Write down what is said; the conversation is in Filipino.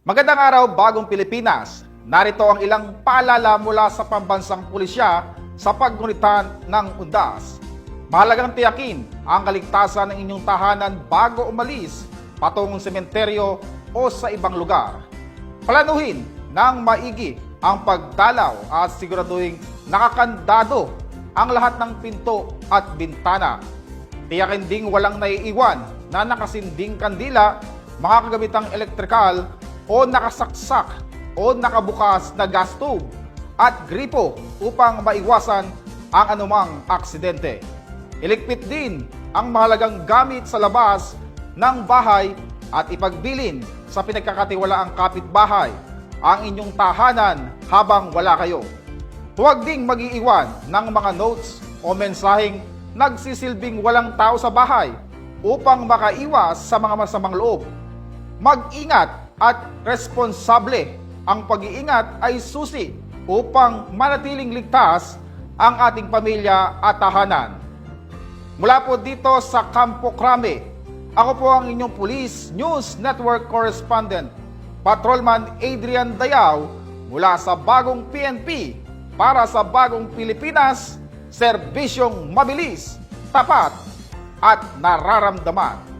Magandang araw, bagong Pilipinas. Narito ang ilang paalala mula sa pambansang pulisya sa paggunitan ng undas. Mahalagang tiyakin ang kaligtasan ng inyong tahanan bago umalis patungong sementeryo o sa ibang lugar. Planuhin ng maigi ang pagdalaw at siguraduhin nakakandado ang lahat ng pinto at bintana. Tiyakin ding walang naiiwan na nakasinding kandila, mga kagamitang elektrikal o nakasaksak o nakabukas na gas tube at gripo upang maiwasan ang anumang aksidente. Iligpit din ang mahalagang gamit sa labas ng bahay at ipagbilin sa pinagkakatiwalaang kapitbahay ang inyong tahanan habang wala kayo. Huwag ding mag-iiwan ng mga notes o mensaheng nagsisilbing walang tao sa bahay upang makaiwas sa mga masamang loob. Mag-ingat at responsable. Ang pag-iingat ay susi upang manatiling ligtas ang ating pamilya at tahanan. Mula po dito sa Campo Crame, ako po ang inyong Police News Network Correspondent, Patrolman Adrian Dayao, mula sa bagong PNP para sa bagong Pilipinas, serbisyong mabilis, tapat at nararamdaman.